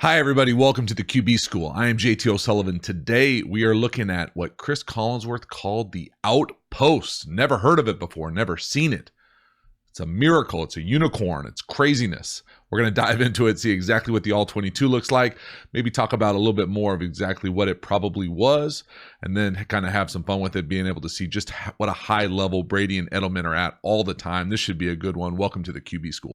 Hi, everybody. Welcome to the QB School. I am JT O'Sullivan. Today, we are looking at what Chris Collinsworth called the outpost. Never heard of it before, never seen it. It's a miracle. It's a unicorn. It's craziness. We're going to dive into it, see exactly what the All-22 looks like, maybe talk about a little bit more of exactly what it probably was, and then kind of have some fun with it, being able to see just what a high level Brady and Edelman are at all the time. This should be a good one. Welcome to the QB School.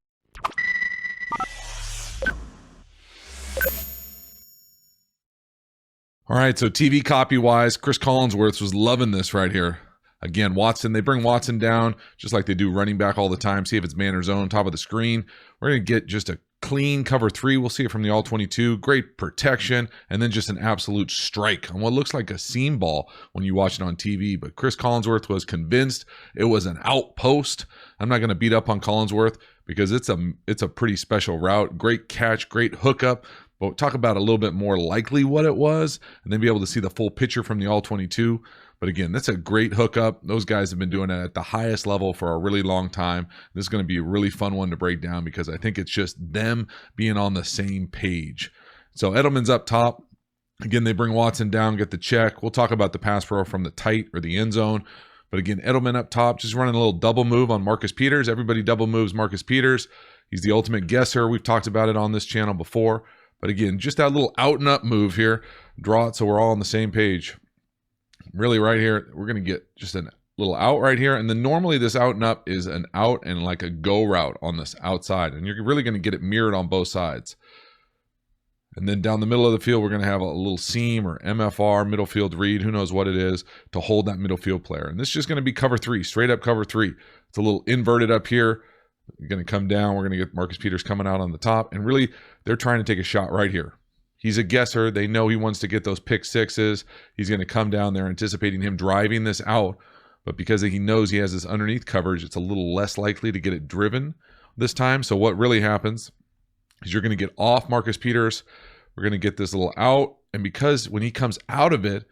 All right, so TV copy-wise, Chris Collinsworth was loving this right here. Again, Watson, they bring Watson down just like they do running back all the time. See if it's man or zone, top of the screen. We're going to get just a clean cover three. We'll see it from the All-22. Great protection, and then just an absolute strike on what looks like a seam ball when you watch it on TV. But Chris Collinsworth was convinced it was an outpost. I'm not going to beat up on Collinsworth because it's a pretty special route. Great catch, great hookup. But we'll talk about a little bit more likely what it was, and then be able to see the full picture from the All-22. But again, that's a great hookup. Those guys have been doing it at the highest level for a really long time. This is going to be a really fun one to break down because I think it's just them being on the same page. So Edelman's up top. Again, they bring Watson down, get the check. We'll talk about the pass pro from the tight or the end zone. But again, Edelman up top, just running a little double move on Marcus Peters. Everybody double moves Marcus Peters. He's the ultimate guesser. We've talked about it on this channel before. But again, just that little out and up move here. Draw it so we're all on the same page. Really right here, we're going to get just a little out right here. And then normally this out and up is an out and like a go route on this outside. And you're really going to get it mirrored on both sides. And then down the middle of the field, we're going to have a little seam or MFR, middle field read, who knows what it is, to hold that middle field player. And this is just going to be cover three, straight up cover three. It's a little inverted up here. You're going to come down. We're going to get Marcus Peters coming out on the top. And really, they're trying to take a shot right here. He's a guesser. They know he wants to get those pick sixes. He's going to come down there anticipating him driving this out. But because he knows he has this underneath coverage, it's a little less likely to get it driven this time. So what really happens is you're going to get off Marcus Peters. We're going to get this little out. And because when he comes out of it,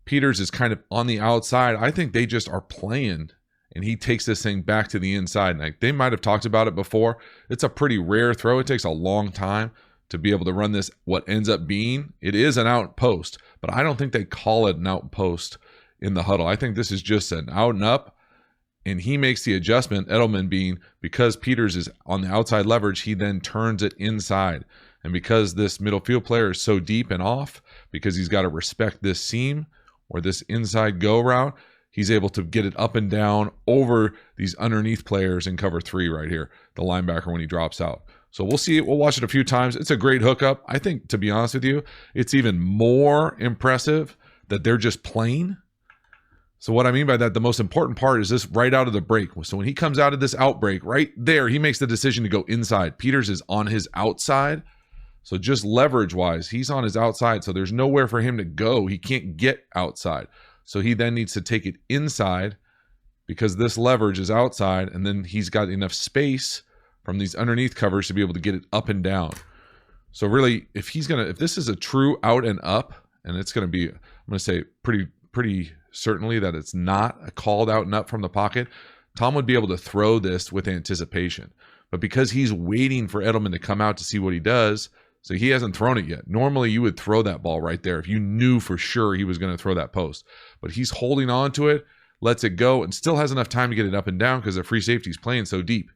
Peters is kind of on the outside. I think they just are playing. And he takes this thing back to the inside. And they might have talked about it before. It's a pretty rare throw. It takes a long time to be able to run this, what ends up being. It is an outpost, but I don't think they call it an outpost in the huddle. I think this is just an out and up, and he makes the adjustment, Edelman being, because Peters is on the outside leverage, he then turns it inside. And because this middle field player is so deep and off, because he's got to respect this seam or this inside go route, he's able to get it up and down over these underneath players in cover three right here, the linebacker when he drops out. So we'll see it. We'll watch it a few times. It's a great hookup. I think, to be honest with you, it's even more impressive that they're just playing. So what I mean by that, the most important part is this right out of the break. So when he comes out of this outbreak, right there, he makes the decision to go inside. Peters is on his outside. So just leverage-wise, he's on his outside. So there's nowhere for him to go. He can't get outside. So he then needs to take it inside because this leverage is outside, and then he's got enough space from these underneath covers to be able to get it up and down. So really, if this is a true out and up, and it's going to be, I'm going to say pretty certainly that it's not a called out and up from the pocket, Tom would be able to throw this with anticipation. But because he's waiting for Edelman to come out to see what he does, so he hasn't thrown it yet. Normally, you would throw that ball right there if you knew for sure he was going to throw that post. But he's holding on to it, lets it go, and still has enough time to get it up and down because the free safety is playing so deep.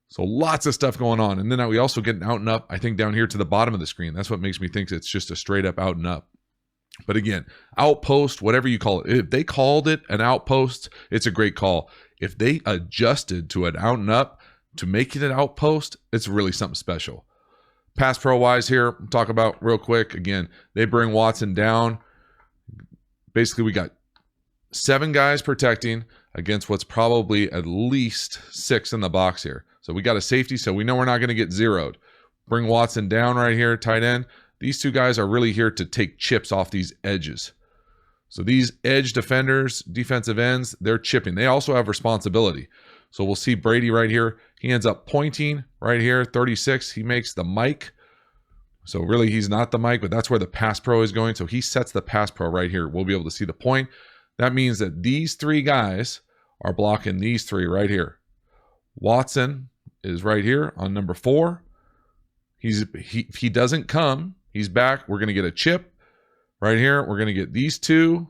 So lots of stuff going on. And then we also get an out and up, I think, down here to the bottom of the screen. That's what makes me think it's just a straight up out and up. But again, outpost, whatever you call it. If they called it an outpost, it's a great call. If they adjusted to an out and up to make it an outpost, it's really something special. Pass pro wise here, talk about real quick. Again, they bring Watson down. Basically, we got 7 guys protecting against what's probably at least 6 in the box here. So we got a safety, so we know we're not going to get zeroed. Bring Watson down right here, tight end. These 2 guys are really here to take chips off these edges. So these edge defenders, defensive ends, they're chipping. They also have responsibility. So we'll see Brady right here. He ends up pointing right here, 36. He makes the mic. So really, he's not the mic, but that's where the pass pro is going. So he sets the pass pro right here. We'll be able to see the point. That means that these 3 guys are blocking these 3 right here. Watson is right here on number 4. he doesn't come, he's back. We're going to get a chip right here. We're going to get these two,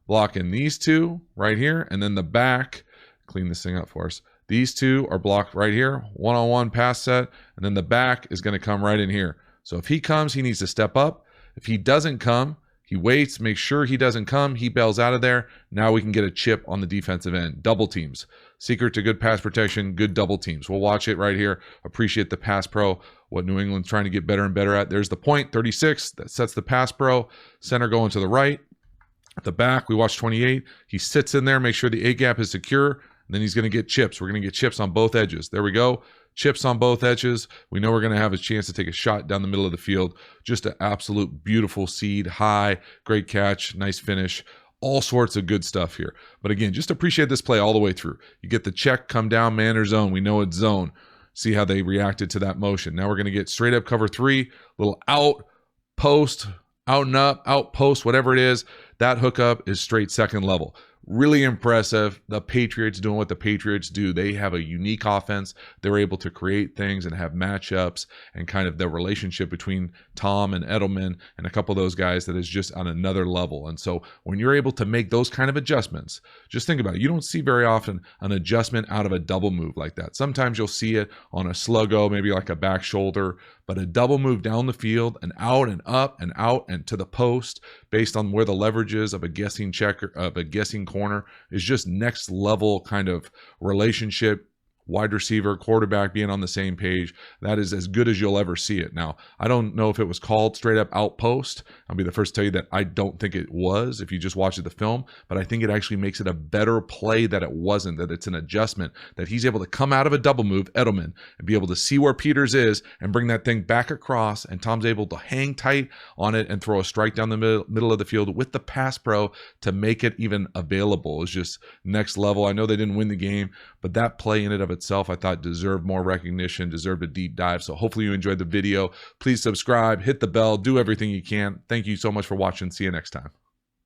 blocking these two right here. And then the back, clean this thing up for us. These two are blocked right here, one-on-one pass set. And then the back is going to come right in here. So if he comes, he needs to step up. If he doesn't come, he waits, makes sure he doesn't come. He bails out of there. Now we can get a chip on the defensive end. Double teams. Secret to good pass protection, good double teams. We'll watch it right here. Appreciate the pass pro, what New England's trying to get better and better at. There's the point, 36. That sets the pass pro. Center going to the right. At the back, we watch 28. He sits in there, make sure the A-gap is secure, and then he's going to get chips. We're going to get chips on both edges. There we go. Chips on both edges. We know we're going to have a chance to take a shot down the middle of the field. Just an absolute beautiful seed, high, great catch, nice finish. All sorts of good stuff here. But again, just appreciate this play all the way through. You get the check, come down, man or zone. We know it's zone. See how they reacted to that motion. Now we're going to get straight up cover 3, little out, post, out and up, out post, whatever it is. That hookup is straight second level. Really impressive. The Patriots doing what the Patriots do. They have a unique offense. They're able to create things and have matchups and kind of the relationship between Tom and Edelman and a couple of those guys that is just on another level. And so when you're able to make those kind of adjustments, just think about it. You don't see very often an adjustment out of a double move like that. Sometimes you'll see it on a sluggo, maybe like a back shoulder, but a double move down the field and out and up and out and to the post based on where the leverage is of a guessing checker, of a guessing corner, is just next level kind of relationship. Wide receiver, quarterback being on the same page. That is as good as you'll ever see it. Now, I don't know if it was called straight up outpost. I'll be the first to tell you that I don't think it was if you just watch the film, but I think it actually makes it a better play that it wasn't, that it's an adjustment, that he's able to come out of a double move, Edelman, and be able to see where Peters is and bring that thing back across, and Tom's able to hang tight on it and throw a strike down the middle of the field with the pass pro to make it even available. It's just next level. I know they didn't win the game, but that play in and of itself, I thought deserved more recognition, deserved a deep dive. So hopefully you enjoyed the video. Please subscribe, hit the bell, do everything you can. Thank you so much for watching. See you next time.